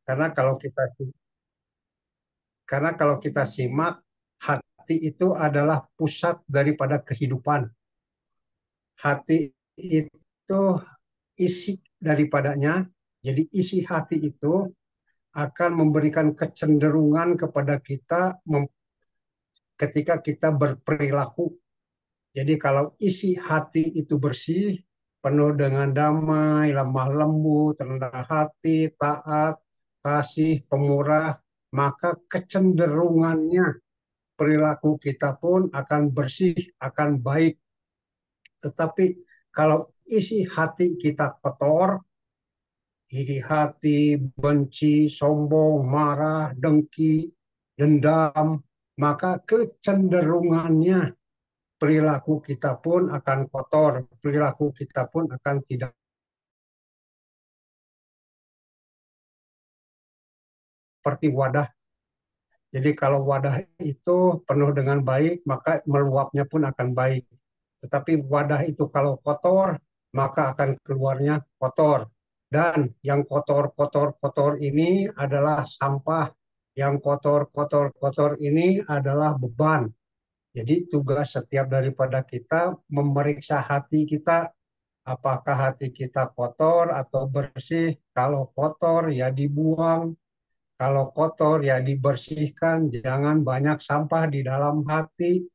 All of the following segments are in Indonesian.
Karena kalau kita karena kalau kita simak, hati itu adalah pusat daripada kehidupan. Hati itu isi daripadanya. Jadi isi hati itu akan memberikan kecenderungan kepada kita ketika kita berperilaku. Jadi kalau isi hati itu bersih, penuh dengan damai, lemah lembut, rendah hati, taat, kasih, pemurah, maka kecenderungannya perilaku kita pun akan bersih, akan baik. Tetapi kalau isi hati kita kotor, iri hati, benci, sombong, marah, dengki, dendam, maka kecenderungannya perilaku kita pun akan kotor, perilaku kita pun akan tidak seperti wadah. Jadi kalau wadah itu penuh dengan baik, maka meluapnya pun akan baik. Tetapi wadah itu kalau kotor, maka akan keluarnya kotor. Dan yang kotor-kotor-kotor ini adalah sampah. Yang kotor-kotor-kotor ini adalah beban. Jadi tugas setiap daripada kita memeriksa hati kita, apakah hati kita kotor atau bersih. Kalau kotor ya dibuang, kalau kotor ya dibersihkan, jangan banyak sampah di dalam hati.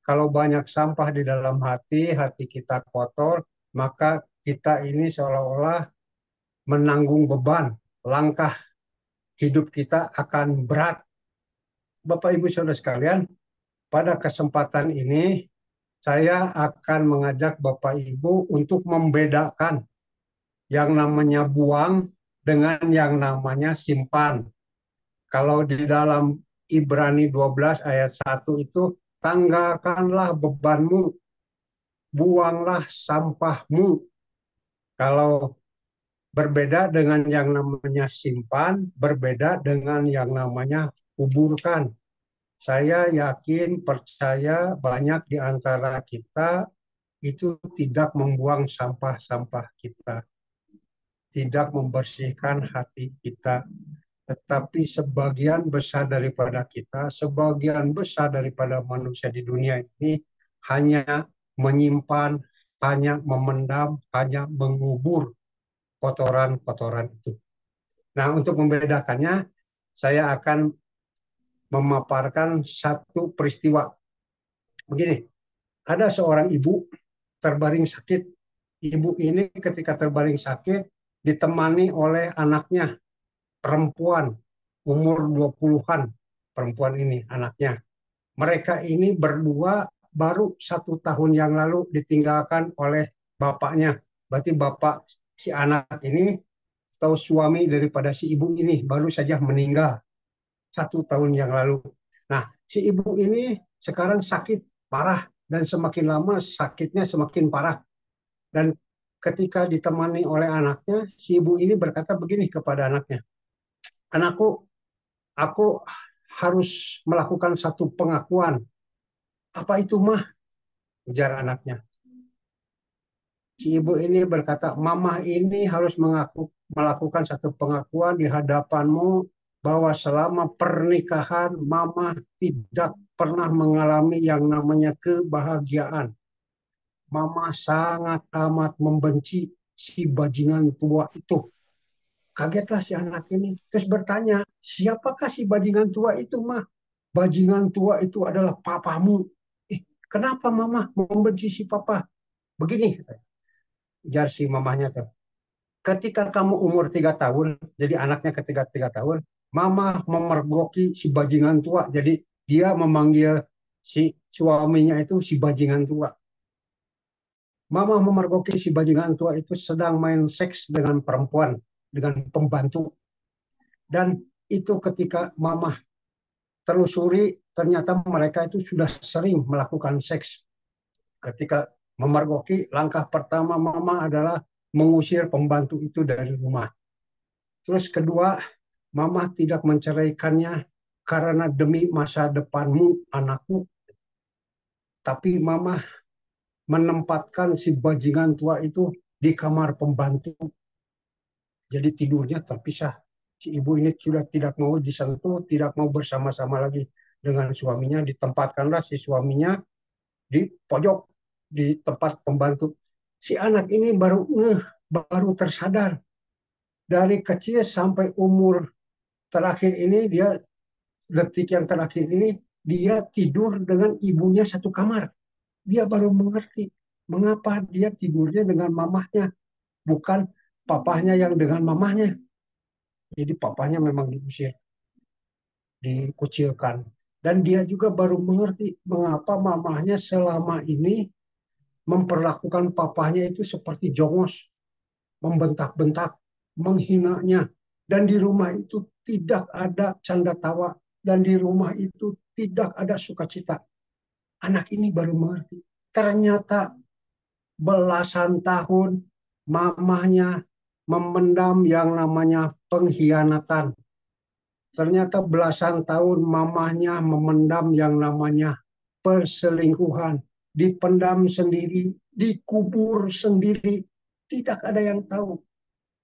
Kalau banyak sampah di dalam hati, hati kita kotor, maka kita ini seolah-olah menanggung beban. Langkah hidup kita akan berat. Bapak Ibu Saudara sekalian, pada kesempatan ini saya akan mengajak Bapak Ibu untuk membedakan yang namanya buang dengan yang namanya simpan. Kalau di dalam Ibrani 12 ayat 1 itu, tanggalkanlah bebanmu, buanglah sampahmu. Kalau berbeda dengan yang namanya simpan, berbeda dengan yang namanya kuburkan. Saya yakin, percaya banyak di antara kita itu tidak membuang sampah-sampah kita, tidak membersihkan hati kita, tetapi sebagian besar daripada kita, sebagian besar daripada manusia di dunia ini hanya menyimpan, hanya memendam, hanya mengubur kotoran-kotoran itu. Nah, untuk membedakannya, saya akan memaparkan satu peristiwa. Begini, ada seorang ibu terbaring sakit. Ibu ini ketika terbaring sakit ditemani oleh anaknya perempuan umur 20-an. Perempuan ini anaknya. Mereka ini berdua baru 1 tahun yang lalu ditinggalkan oleh bapaknya. Berarti bapak si anak ini atau suami daripada si ibu ini baru saja meninggal 1 tahun yang lalu. Nah, si ibu ini sekarang sakit parah dan semakin lama sakitnya semakin parah. Dan ketika ditemani oleh anaknya, si ibu ini berkata begini kepada anaknya, anakku, aku harus melakukan satu pengakuan. Apa itu mah? Ujar anaknya. Si ibu ini berkata, mama ini harus melakukan satu pengakuan di hadapanmu bahwa selama pernikahan mama tidak pernah mengalami yang namanya kebahagiaan. Mama sangat amat membenci si bajingan tua itu. Kagetlah si anak ini. Terus bertanya, siapakah si bajingan tua itu, mah? Bajingan tua itu adalah papamu. Kenapa mama membenci si papa? Begini, jar si mamanya tuh. Ketika kamu umur 3 tahun, jadi anaknya ketika 3 tahun, mama memergoki si bajingan tua. Jadi dia memanggil si suaminya itu si bajingan tua. Mama memergoki si bajingan tua itu sedang main seks dengan perempuan, dengan pembantu. Dan itu ketika mama telusuri, ternyata mereka itu sudah sering melakukan seks. Ketika memergoki, langkah pertama mama adalah mengusir pembantu itu dari rumah. Terus kedua, mama tidak menceraikannya karena demi masa depanmu, anakku. Tapi mama menempatkan si bajingan tua itu di kamar pembantu. Jadi tidurnya terpisah. Si ibu ini sudah tidak mau disentuh, tidak mau bersama-sama lagi dengan suaminya. Ditempatkanlah si suaminya di pojok, di tempat pembantu. Si anak ini baru tersadar. Dari kecil sampai umur terakhir ini, detik yang terakhir ini, dia tidur dengan ibunya satu kamar. Dia baru mengerti mengapa dia tidurnya dengan mamahnya, bukan papahnya yang dengan mamahnya. Jadi papahnya memang diusir, dikucilkan. Dan dia juga baru mengerti mengapa mamahnya selama ini memperlakukan papahnya itu seperti jongos, membentak-bentak, menghinanya. Dan di rumah itu tidak ada canda tawa. Dan di rumah itu tidak ada sukacita. Anak ini baru mengerti. Ternyata belasan tahun mamahnya memendam yang namanya pengkhianatan. Ternyata belasan tahun mamahnya memendam yang namanya perselingkuhan. Dipendam sendiri, dikubur sendiri. Tidak ada yang tahu.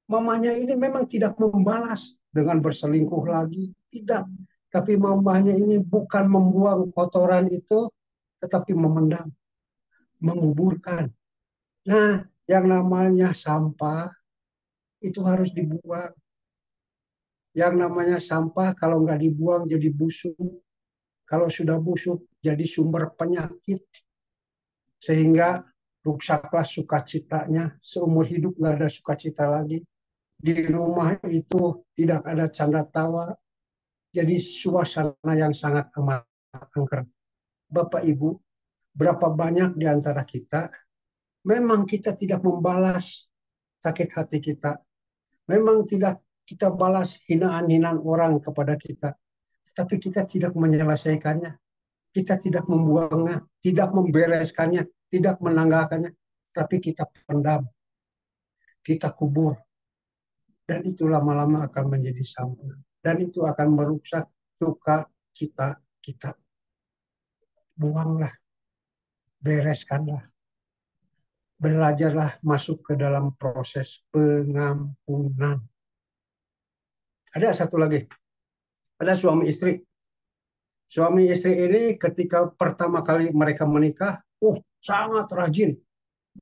Mamanya ini memang tidak membalas dengan berselingkuh lagi. Tidak. Tapi mamanya ini bukan membuang kotoran itu, tetapi memendam, menguburkan. Nah, yang namanya sampah itu harus dibuang. Yang namanya sampah kalau nggak dibuang jadi busuk. Kalau sudah busuk jadi sumber penyakit. Sehingga rusaklah sukacitanya. Seumur hidup nggak ada sukacita lagi. Di rumah itu tidak ada canda tawa. Jadi suasana yang sangat amat angker. Bapak Ibu, berapa banyak di antara kita, memang kita tidak membalas sakit hati kita. Memang tidak kita balas hinaan-hinaan orang kepada kita. Tapi kita tidak menyelesaikannya. Kita tidak membuangnya, tidak membereskannya, tidak menanggalkannya. Tapi kita pendam, kita kubur. Dan itu lama-lama akan menjadi sampah. Dan itu akan merusak suka cita kita. Buanglah, bereskanlah. Belajarlah masuk ke dalam proses pengampunan. Ada satu lagi, ada suami istri. Suami istri ini ketika pertama kali mereka menikah, sangat rajin,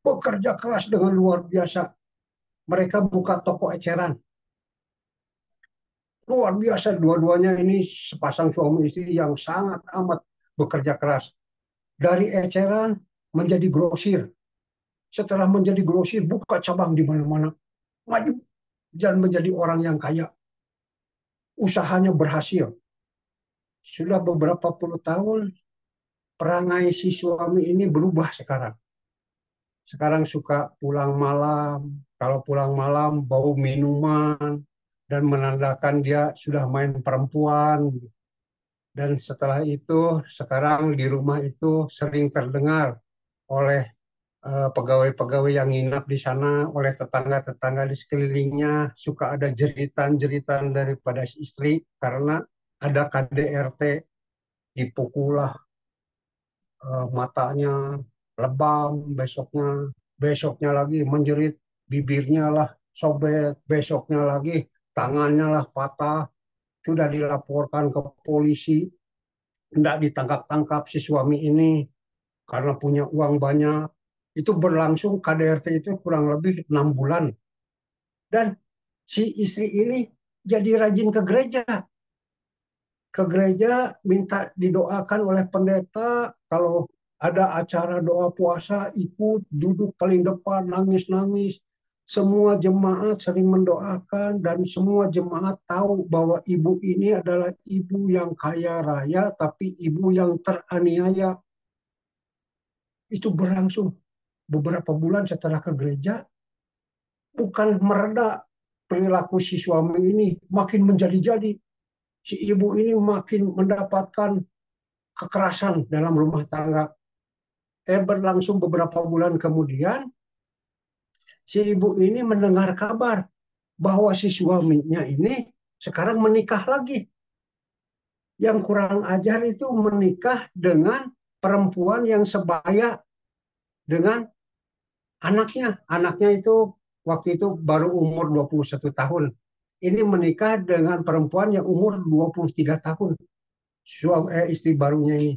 bekerja keras dengan luar biasa. Mereka buka toko eceran. Luar biasa dua-duanya ini sepasang suami istri yang sangat amat bekerja keras. Dari eceran menjadi grosir. Setelah menjadi grosir, buka cabang di mana-mana. Maju dan menjadi orang yang kaya. Usahanya berhasil. Sudah beberapa puluh tahun, perangai si suami ini berubah sekarang. Sekarang suka pulang malam. Kalau pulang malam, bau minuman. Dan menandakan dia sudah main perempuan. Dan setelah itu, sekarang di rumah itu sering terdengar oleh pegawai-pegawai yang nginap di sana, oleh tetangga-tetangga di sekelilingnya, suka ada jeritan-jeritan daripada istri karena ada KDRT, dipukullah matanya, lebam, besoknya lagi menjerit, bibirnya lah sobek, besoknya lagi tangannya lah patah, sudah dilaporkan ke polisi, tidak ditangkap-tangkap si suami ini karena punya uang banyak. Itu berlangsung KDRT itu kurang lebih 6 bulan. Dan si istri ini jadi rajin ke gereja. Ke gereja minta didoakan oleh pendeta. Kalau ada acara doa puasa, ikut duduk paling depan, nangis-nangis. Semua jemaat sering mendoakan dan semua jemaat tahu bahwa ibu ini adalah ibu yang kaya raya, tapi ibu yang teraniaya. Itu berlangsung beberapa bulan setelah ke gereja, bukan mereda perilaku si suami ini, makin menjadi-jadi. Si ibu ini makin mendapatkan kekerasan dalam rumah tangga. Berlangsung beberapa bulan kemudian, si ibu ini mendengar kabar bahwa si suaminya ini sekarang menikah lagi. Yang kurang ajar itu menikah dengan perempuan yang sebaya dengan anaknya. Anaknya itu waktu itu baru umur 21 tahun. ini menikah dengan perempuan yang umur 23 tahun. Istri barunya ini.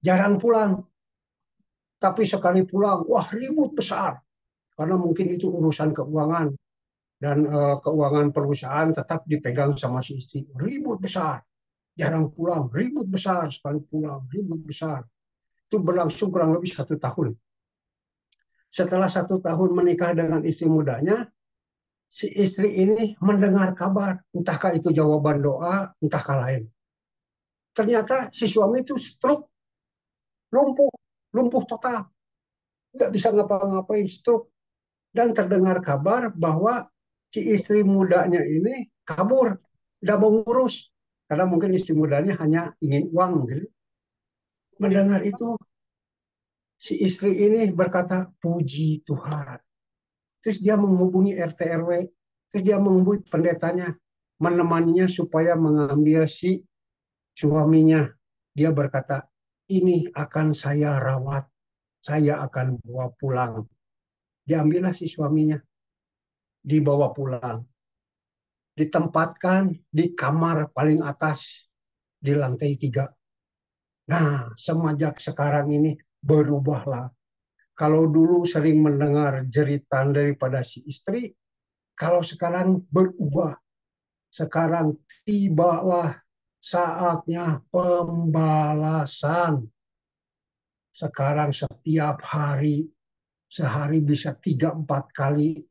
Jarang pulang. Tapi sekali pulang, wah ribut besar. Karena mungkin itu urusan keuangan. Dan keuangan perusahaan tetap dipegang sama si istri. Ribut besar. Jarang pulang. Ribut besar. Sekali pulang. Ribut besar. Itu berlangsung kurang lebih 1 tahun. Setelah 1 tahun menikah dengan istri mudanya, si istri ini mendengar kabar. Entahkah itu jawaban doa, entahkah lain. Ternyata si suami itu stroke, lumpuh, lumpuh total, nggak bisa ngapa-ngapain, stroke. Dan terdengar kabar bahwa si istri mudanya ini kabur, tidak mau ngurus, karena mungkin istri mudanya hanya ingin uang. Gitu. Mendengar itu, si istri ini berkata, puji Tuhan. Terus dia menghubungi RT RW, terus dia menghubungi pendetanya, menemaninya supaya mengambil si suaminya. Dia berkata, ini akan saya rawat, saya akan bawa pulang. Diambillah si suaminya, dibawa pulang. Ditempatkan di kamar paling atas, di lantai 3. Nah, semenjak sekarang ini berubahlah. Kalau dulu sering mendengar jeritan daripada si istri, kalau sekarang berubah. Sekarang tibalah saatnya pembalasan. Sekarang setiap hari, sehari bisa 3-4 kali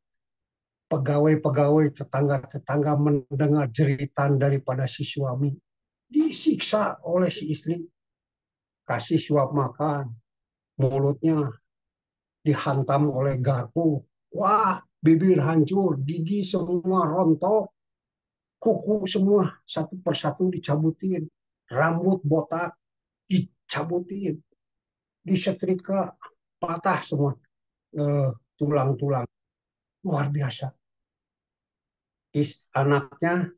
pegawai-pegawai tetangga-tetangga mendengar jeritan daripada si suami. Disiksa oleh si istri. Kasih suap makan. Mulutnya dihantam oleh garpu. Wah, bibir hancur, gigi semua rontok, kuku semua satu persatu dicabutin. Rambut botak dicabutin. Disetrika, patah semua tulang-tulang. Luar biasa. Anaknya,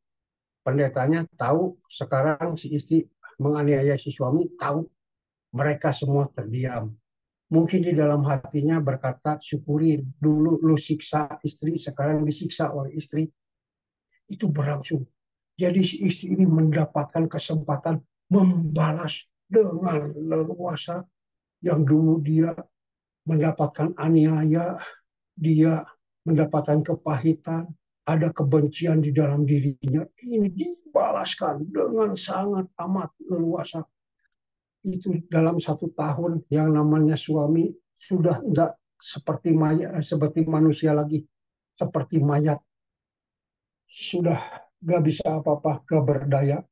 pendetanya tahu sekarang si istri menganiaya si suami, tahu. Mereka semua terdiam. Mungkin di dalam hatinya berkata, syukurin dulu lu siksa istri, sekarang disiksa oleh istri. Itu berlangsung. Jadi si istri ini mendapatkan kesempatan membalas dengan leluasa yang dulu dia mendapatkan aniaya, dia mendapatkan kepahitan, ada kebencian di dalam dirinya. Ini dibalaskan dengan sangat amat leluasa. Itu dalam 1 tahun yang namanya suami sudah tidak seperti mayat, seperti manusia lagi, seperti mayat, sudah nggak bisa apa-apa, keberdaya,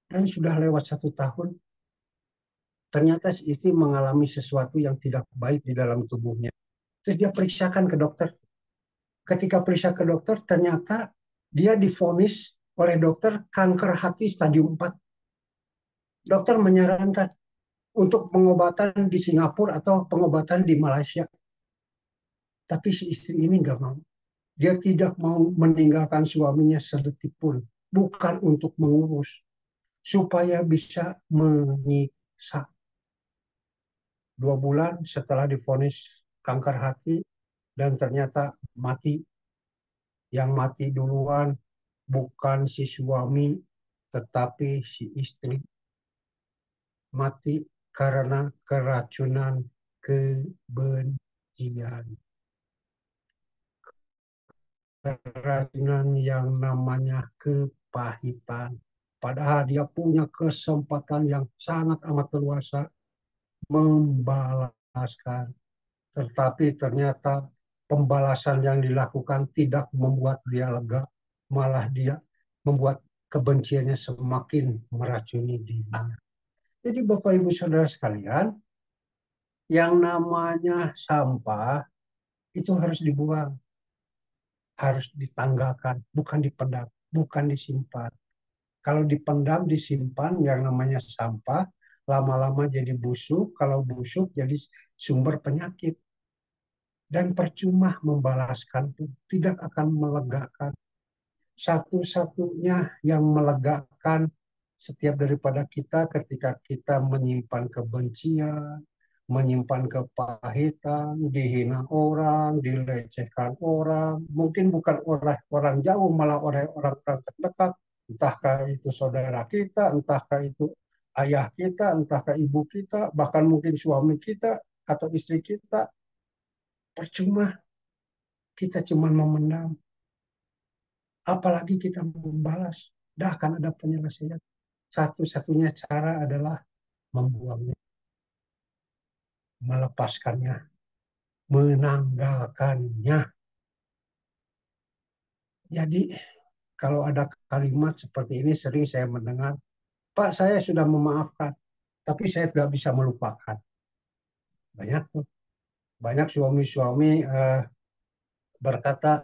dan sudah lewat 1 tahun. Ternyata si istri mengalami sesuatu yang tidak baik di dalam tubuhnya. Terus dia periksakan ke dokter. Ketika periksa ke dokter, ternyata dia divonis oleh dokter kanker hati stadium 4. Dokter menyarankan untuk pengobatan di Singapura atau pengobatan di Malaysia. Tapi si istri ini nggak mau. Dia tidak mau meninggalkan suaminya sedetik pun. Bukan untuk mengurus. Supaya bisa menyiksa. 2 bulan setelah divonis kanker hati, dan ternyata mati. Yang mati duluan bukan si suami, tetapi si istri. Mati karena keracunan kebencian. Keracunan yang namanya kepahitan. Padahal dia punya kesempatan yang sangat amat luasa membalaskan. Tetapi ternyata pembalasan yang dilakukan tidak membuat dia lega. Malah dia membuat kebenciannya semakin meracuni dirinya. Jadi Bapak Ibu Saudara sekalian, yang namanya sampah itu harus dibuang, harus ditanggalkan, bukan dipendam, bukan disimpan. Kalau dipendam, disimpan, yang namanya sampah, lama-lama jadi busuk, kalau busuk jadi sumber penyakit. Dan percuma membalaskan itu tidak akan melegakan. Satu-satunya yang melegakan setiap daripada kita ketika kita menyimpan kebencian, menyimpan kepahitan, dihina orang, dilecehkan orang, mungkin bukan oleh orang jauh, malah oleh orang-orang terdekat, entahkah itu saudara kita, entahkah itu ayah kita, entahkah ibu kita, bahkan mungkin suami kita atau istri kita, percuma kita cuma memendam, apalagi kita membalas, tidak akan ada penyelesaian. Satu-satunya cara adalah membuangnya, melepaskannya, menanggalkannya. Jadi kalau ada kalimat seperti ini sering saya mendengar, Pak saya sudah memaafkan, tapi saya tidak bisa melupakan. Banyak tuh, banyak suami-suami berkata,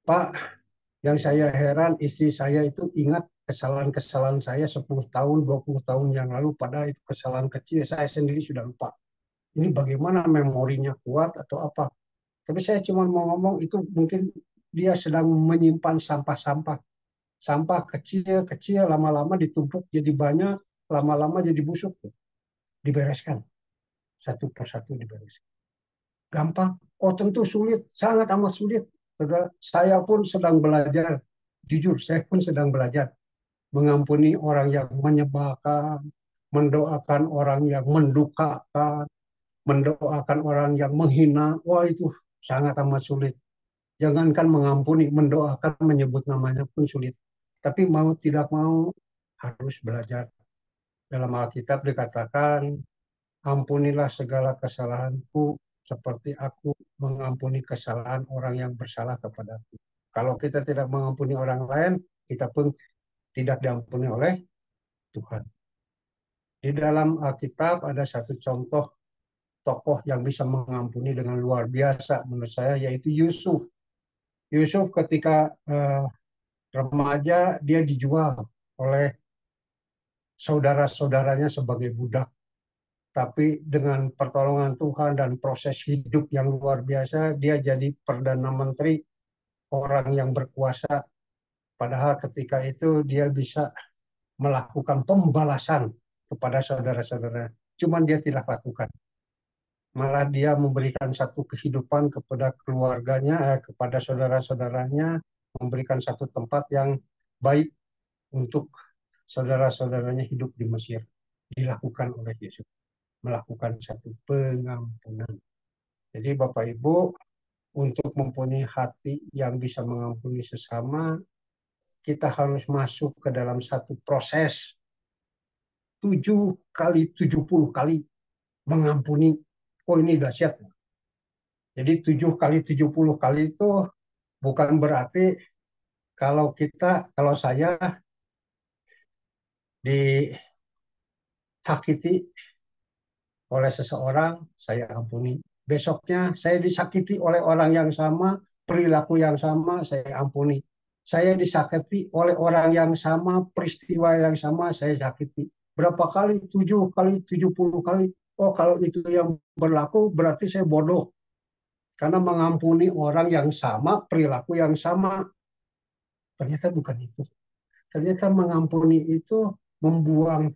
Pak yang saya heran istri saya itu ingat kesalahan-kesalahan saya 10 tahun, 20 tahun yang lalu, padahal itu kesalahan kecil, saya sendiri sudah lupa. Ini bagaimana memorinya kuat atau apa? Tapi saya cuma mau ngomong itu mungkin dia sedang menyimpan sampah-sampah. Sampah kecil-kecil lama-lama ditumpuk jadi banyak, lama-lama jadi busuk. Dibereskan. Satu persatu dibereskan. Gampang? Oh tentu sulit, sangat amat sulit. Saya pun sedang belajar, jujur saya pun sedang belajar mengampuni orang yang menyebalkan, mendoakan orang yang mendukakan, mendoakan orang yang menghina. Wah itu sangat amat sulit. Jangankan mengampuni, mendoakan, menyebut namanya pun sulit. Tapi mau tidak mau harus belajar. Dalam Alkitab dikatakan, ampunilah segala kesalahanku seperti aku mengampuni kesalahan orang yang bersalah kepadaku. Kalau kita tidak mengampuni orang lain, kita pun tidak diampuni oleh Tuhan. Di dalam Alkitab ada satu contoh tokoh yang bisa mengampuni dengan luar biasa menurut saya, yaitu Yusuf. Yusuf ketika remaja dia dijual oleh saudara-saudaranya sebagai budak. Tapi dengan pertolongan Tuhan dan proses hidup yang luar biasa, dia jadi Perdana Menteri, orang yang berkuasa. Padahal ketika itu dia bisa melakukan pembalasan kepada saudara-saudara. Cuman dia tidak lakukan. Malah dia memberikan satu kehidupan kepada keluarganya, kepada saudara-saudaranya, memberikan satu tempat yang baik untuk saudara-saudaranya hidup di Mesir. Dilakukan oleh Yesus, melakukan satu pengampunan. Jadi Bapak Ibu, untuk mempunyai hati yang bisa mengampuni sesama, kita harus masuk ke dalam satu proses 7 kali 70 kali mengampuni. Oh ini dahsyat. Jadi 7 kali 70 kali itu bukan berarti kalau saya disakiti oleh seseorang, saya ampuni. Besoknya saya disakiti oleh orang yang sama, perilaku yang sama, saya ampuni. Saya disakiti oleh orang yang sama, peristiwa yang sama, saya sakiti. Berapa kali? 7 kali 70 kali. Oh, kalau itu yang berlaku, berarti saya bodoh. Karena mengampuni orang yang sama, perilaku yang sama. Ternyata bukan itu. Ternyata mengampuni itu membuang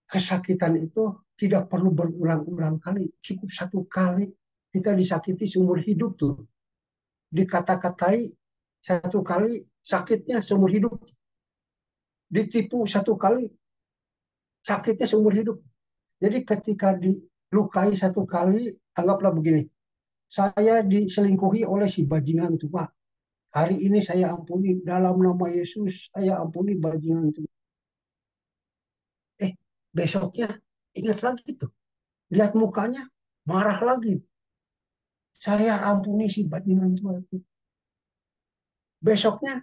kesakitan itu tidak perlu berulang-ulang kali. Cukup satu kali kita disakiti seumur hidup tuh. Dikata-katai satu kali sakitnya seumur hidup. Ditipu satu kali sakitnya seumur hidup. Jadi ketika dilukai satu kali, anggaplah begini. Saya diselingkuhi oleh si bajingan tua. Hari ini saya ampuni dalam nama Yesus, saya ampuni bajingan itu. Besoknya ingat lagi tuh, lihat mukanya marah lagi. Saya ampuni si bajingan tua itu. Besoknya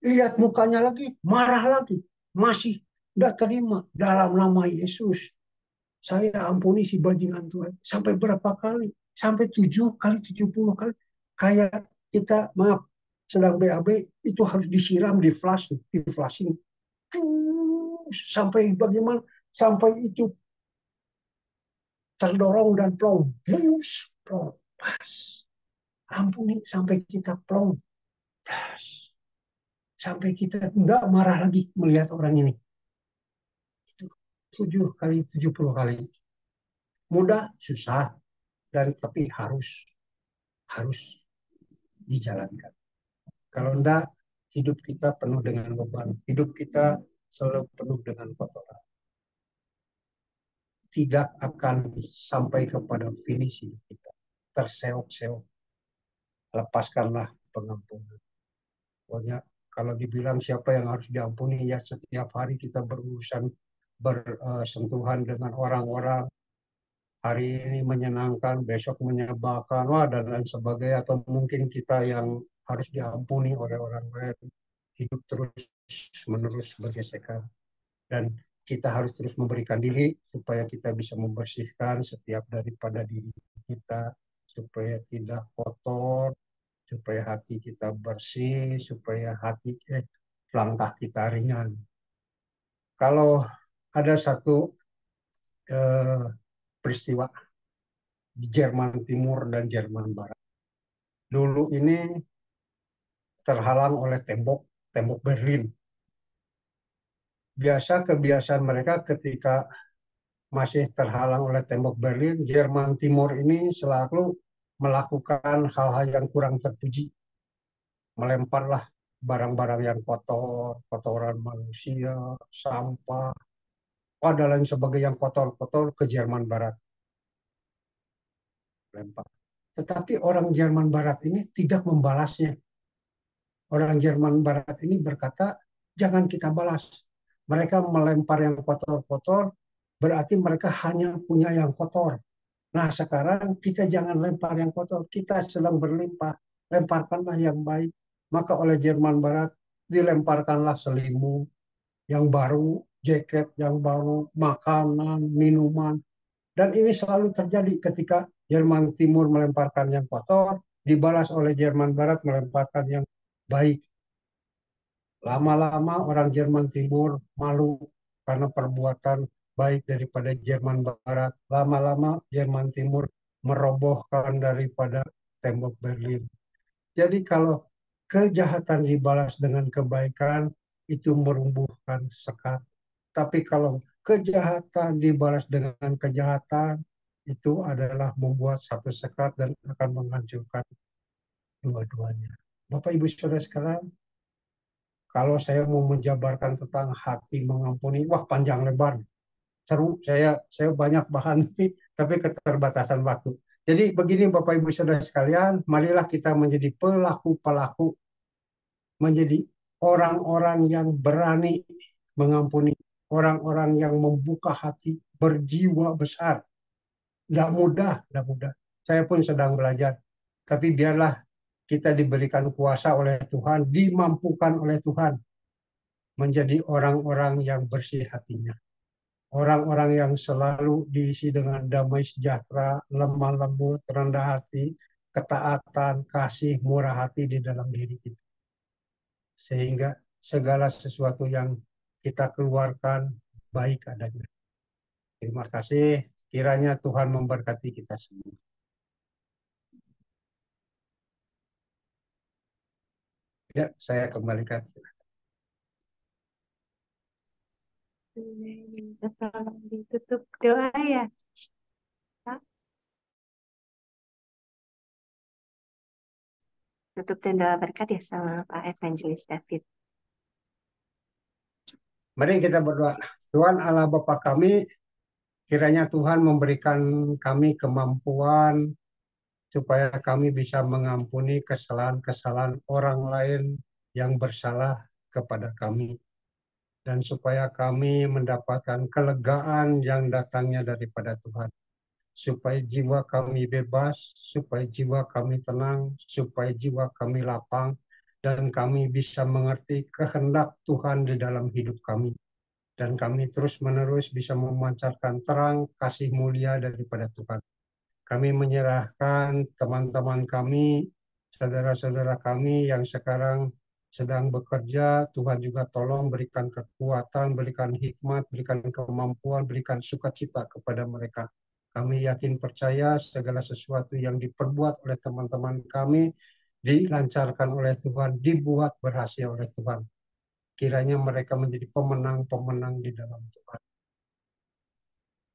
lihat mukanya lagi, marah lagi. Masih tidak terima dalam nama Yesus. Saya ampuni si bajingan tua. Sampai berapa kali? Sampai 7 kali 70 kali. Kayak kita, maaf, sedang BAB, itu harus disiram, di flash, di flashing. Sampai bagaimana? Sampai itu terdorong dan plong. Bus, plong, pas. Ampuni sampai kita plong. Pas. Sampai kita enggak marah lagi melihat orang ini. Itu 7 kali 70 kali. Mudah, susah, dan tapi harus dijalankan. Kalau enggak, hidup kita penuh dengan beban. Hidup kita selalu penuh dengan kotoran. Tidak akan sampai kepada finish kita. Terseok-seok. Lepaskanlah pengampunan. Pokoknya kalau dibilang siapa yang harus diampuni, ya setiap hari kita berurusan bersentuhan dengan orang-orang, hari ini menyenangkan, besok menyebalkan, wah, dan lain sebagainya. Atau mungkin kita yang harus diampuni oleh orang lain, hidup terus menerus bergesekan. Dan kita harus terus memberikan diri supaya kita bisa membersihkan setiap daripada diri kita, supaya tidak kotor, supaya hati kita bersih, supaya langkah kita ringan. Kalau ada satu eh, peristiwa di Jerman Timur dan Jerman Barat. Dulu ini terhalang oleh tembok Berlin. Biasa kebiasaan mereka ketika masih terhalang oleh tembok Berlin, Jerman Timur ini selalu melakukan hal-hal yang kurang terpuji. Melemparlah barang-barang yang kotor, kotoran manusia, sampah, dan lain sebagainya yang kotor-kotor ke Jerman Barat. Lempar. Tetapi orang Jerman Barat ini tidak membalasnya. Orang Jerman Barat ini berkata, jangan kita balas. Mereka melempar yang kotor-kotor, berarti mereka hanya punya yang kotor. Nah, sekarang kita jangan lempar yang kotor. Kita sedang berlimpah. Lemparkanlah yang baik. Maka oleh Jerman Barat dilemparkanlah selimut yang baru, jaket yang baru, makanan, minuman. Dan ini selalu terjadi ketika Jerman Timur melemparkan yang kotor, dibalas oleh Jerman Barat melemparkan yang baik. Lama-lama orang Jerman Timur malu karena perbuatan baik daripada Jerman Barat. Lama-lama Jerman Timur merobohkan daripada tembok Berlin. Jadi kalau kejahatan dibalas dengan kebaikan, itu merumbuhkan sekat. Tapi kalau kejahatan dibalas dengan kejahatan, itu adalah membuat satu sekat dan akan menghancurkan dua-duanya. Bapak Ibu Saudara sekalian, kalau saya mau menjabarkan tentang hati mengampuni, wah, panjang lebar, seru. Saya banyak bahan tapi keterbatasan waktu. Jadi begini Bapak Ibu Saudara sekalian, marilah kita menjadi pelaku-pelaku, menjadi orang-orang yang berani mengampuni, orang-orang yang membuka hati, berjiwa besar. Nggak mudah, nggak mudah. Saya pun sedang belajar. Tapi biarlah kita diberikan kuasa oleh Tuhan, dimampukan oleh Tuhan menjadi orang-orang yang bersih hatinya. Orang-orang yang selalu diisi dengan damai sejahtera, lemah lembut, rendah hati, ketaatan, kasih, murah hati di dalam diri kita. Sehingga segala sesuatu yang kita keluarkan baik adanya. Terima kasih. Kiranya Tuhan memberkati kita semua. Ya, saya kembalikan. Tolong ditutup doa ya, Kak. Tutup dan doa berkat ya sama Pak Evangelis David. Mari kita berdoa. Tuhan Allah Bapa kami, kiranya Tuhan memberikan kami kemampuan supaya kami bisa mengampuni kesalahan-kesalahan orang lain yang bersalah kepada kami. Dan supaya kami mendapatkan kelegaan yang datangnya daripada Tuhan. Supaya jiwa kami bebas, supaya jiwa kami tenang, supaya jiwa kami lapang, dan kami bisa mengerti kehendak Tuhan di dalam hidup kami. Dan kami terus-menerus bisa memancarkan terang kasih mulia daripada Tuhan. Kami menyerahkan teman-teman kami, saudara-saudara kami yang sekarang sedang bekerja. Tuhan juga tolong berikan kekuatan, berikan hikmat, berikan kemampuan, berikan sukacita kepada mereka. Kami yakin percaya segala sesuatu yang diperbuat oleh teman-teman kami dilancarkan oleh Tuhan, dibuat berhasil oleh Tuhan. Kiranya mereka menjadi pemenang-pemenang di dalam Tuhan.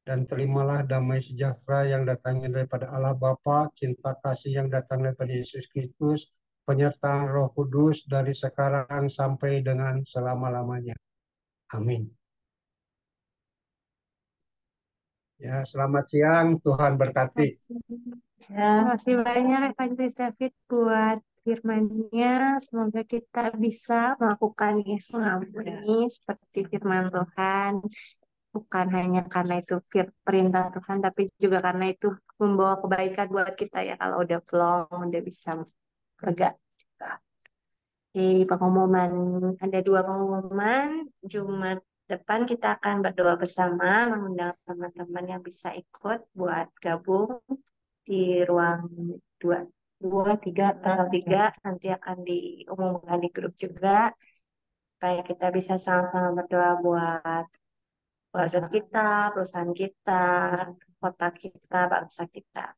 dan terimalah damai sejahtera yang datangnya daripada Allah Bapa, cinta kasih yang datang daripada Yesus Kristus, penyertaan Roh Kudus dari sekarang sampai dengan selama-lamanya. Amin. Ya, selamat siang, Tuhan berkati. Terima kasih banyak Evangelis David buat firman-Nya. Semoga kita bisa melakukan yang mengampuni seperti firman Tuhan. Bukan hanya karena itu perintah Tuhan, tapi juga karena itu membawa kebaikan buat kita ya. Kalau udah plong, udah bisa lega. Di pengumuman, ada dua pengumuman. Jumat depan kita akan berdoa bersama, mengundang teman-teman yang bisa ikut buat gabung di ruang dua, dua, tiga, tanggal tiga. Nanti akan diumumkan di grup juga, supaya kita bisa sama-sama berdoa buat keluarga kita, perusahaan kita, kota kita, bangsa kita.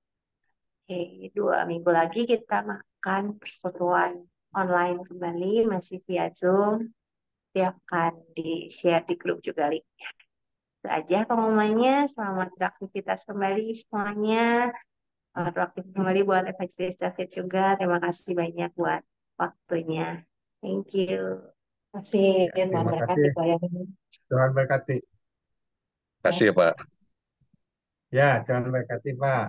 Oke, 2 minggu lagi kita makan persekutuan online kembali, masih via Zoom. Dia akan di-share di grup juga linknya. Itu aja pengumumannya. Selamat beraktivitas kembali semuanya. Selamat beraktivitas kembali buat Evangelis David juga. Terima kasih banyak buat waktunya. Thank you. Terima kasih. Ya, Tuhan terima berkati, kasih, Pak ya. Tuhan berkati. Kasih ya Pak. Ya, Tuhan berkati, Pak.